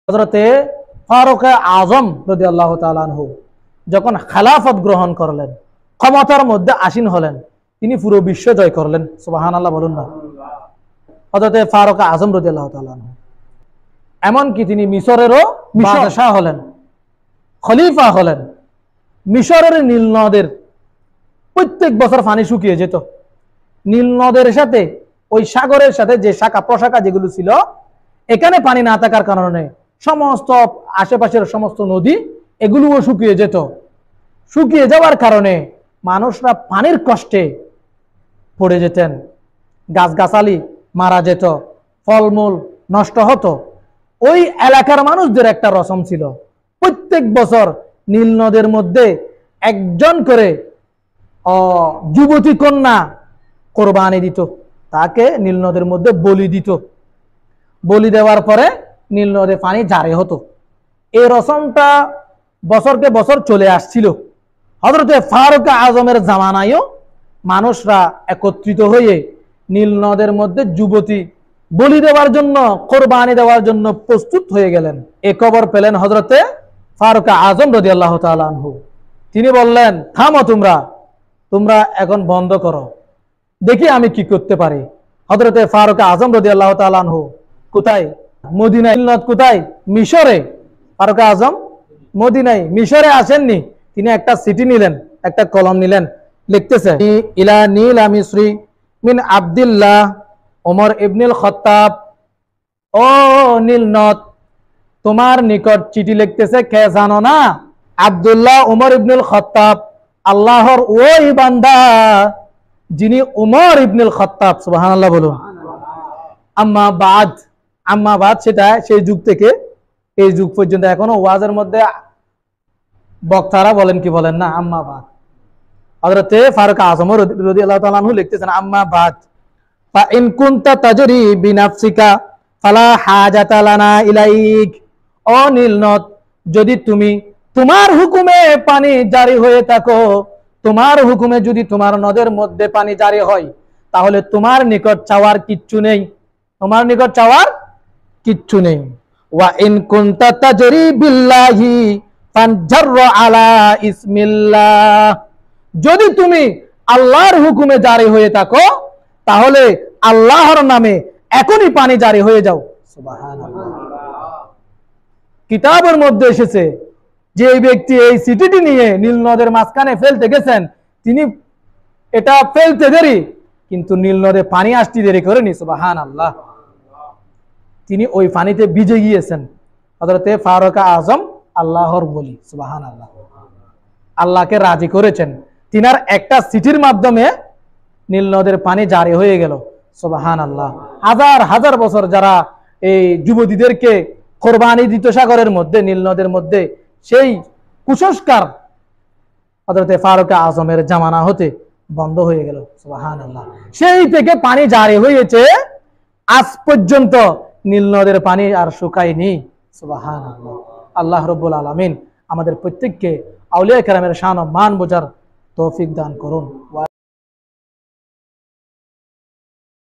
হযরতে ফারুক আজম রাদিয়াল্লাহু তাআলা আনহু যখন খেলাফত গ্রহণ করলেন, ক্ষমতার মধ্যে আসীন হলেন, তিনি পুরো বিশ্ব জয় করলেন। সুবহানাল্লাহ বলুন না। হযরতে ফারুক আজম রাদিয়াল্লাহু তাআলা আনহু এমনকি তিনি মিশরেরও বাদশাহ হলেন, খলিফা হলেন। মিশরের নীল নদের প্রত্যেক বছর পানি শুকিয়ে যেত। নীল নদের সাথে ওই সাগরের সাথে যে শাখা প্রশাখা যেগুলো ছিল, এখানে পানি না থাকার কারণে সমস্ত আশেপাশের সমস্ত নদী এগুলোও শুকিয়ে যেত। শুকিয়ে যাওয়ার কারণে মানুষরা পানির কষ্টে পড়ে যেতেন, গাছগাছালি মারা যেত, ফলমূল নষ্ট হতো। ওই এলাকার মানুষদের একটা রসম ছিল, প্রত্যেক বছর নীল নদের মধ্যে একজন করে যুবতী কন্যা কোরবানি দিত, তাকে নীল নদের মধ্যে বলি দিত। বলি দেওয়ার পরে নীল নদে পানি জারি হতো। এই রসমটা বছরকে বছর চলে আসছিল। হযরতে ফারুক আজমের জামানায়ও মানুষরা একত্রিত হয়ে নীল নদের মধ্যে যুবতী বলি দেওয়ার জন্য, কোরবানি দেওয়ার জন্য প্রস্তুত হয়ে গেলেন। এ খবর পেলেন হযরতে ফারুক আজম রাদিয়াল্লাহু তাআলা আনহু। তিনি বললেন, থামো, তোমরা এখন বন্ধ করো, দেখি আমি কি করতে পারি। হযরতে ফারুক আজম রাদিয়াল্লাহু তাআলা আনহু কোথায়? মদিনায়। কোথায়? মিশরে। ফারুক আজম মদিনায়, মিশরে আসেননি। তিনি একটা সিটি নিলেন, একটা কলম নিলেন, লিখতেছে, ইলা নীলা মিসরি মিন আব্দুল্লাহ ওমর ইবনুল খাত্তাব। ও নীল নদ, তোমার নিকট চিঠি লিখতেছে কে জানো না? আব্দুল্লাহ ওমর ইবনুল খাত্তাব, আল্লাহর ওই বান্দা যিনি ওমর ইবনুল খাত্তাব। সুবহানাল্লাহ বলুন। আম্মা বাদ, আম্মা বাদ সেটা সেই যুগ থেকে এই যুগ পর্যন্ত এখনো ওয়াজের মধ্যে বক্তারা বলেন কি বলেন না, আম্মা বাদ। হযরতে ফারুক আজম রাদিয়াল্লাহু তাআলা আনহু লিখতেছেন, আম্মা বাদ ফা ইন কুনতা তাজরি বিনাফসিকা ফালা হাজাতা লানা ইলাইক। ও নীল নদ, যদি তুমি তোমার হুকুমে পানি জারি হয়ে থাকো, তোমার হুকুমে যদি তোমার নদের মধ্যে পানি জারি হয়, তাহলে তোমার নিকট চাওয়ার কিচ্ছু নেই, তোমার নিকট চাওয়ার কিচ্ছু নেই। ওয়া ইন কুনতা তাজরি বিল্লাহি ফানজার আলা ইসমিল্লাহ। যদি তুমি আল্লাহর হুকুমে জারি হয়ে থাকো, তাহলে আল্লাহর নামে এখনই পানি জারি হয়ে যাও। সুবহানাল্লাহ। কিতাবের মধ্যে এসেছে যে এই ব্যক্তি এই সিটিটি নিয়ে নীল নদের মাঝখানে ফেলতে গেছেন, তিনি এটা ফেলতে দেরি, কিন্তু নীল নদে পানি আসতে দেরি করেনি। সুবহানাল্লাহ। তিনি ওই পানিতে ভিজে গিয়েছেন। হযরতে ফারুক আজম আল্লাহর বলি। সুবহানাল্লাহ। আল্লাহকে রাজি করেছেন। তিনার একটা সিটির মাধ্যমে নীল নদের পানি জারি হয়ে গেল। সুবহানাল্লাহ। হাজার হাজার বছর যারা এই যুবতীদেরকে কোরবানি দিত সাগরের মধ্যে, নীল নদের মধ্যে, সেই কুসংস্কার হযরতে ফারুক আজমের জামানা হতে বন্ধ হয়ে গেল। সুবহানাল্লাহ। সেই থেকে পানি জারি হয়েছে, আজ পর্যন্ত নীল নদের পানি আর শুকায়নি। সুবহানাল্লাহ। আল্লাহ রাব্বুল আলামিন আমাদের প্রত্যেককে আউলিয়া কেরামের শান ও মান বোঝার তৌফিক দান করুন।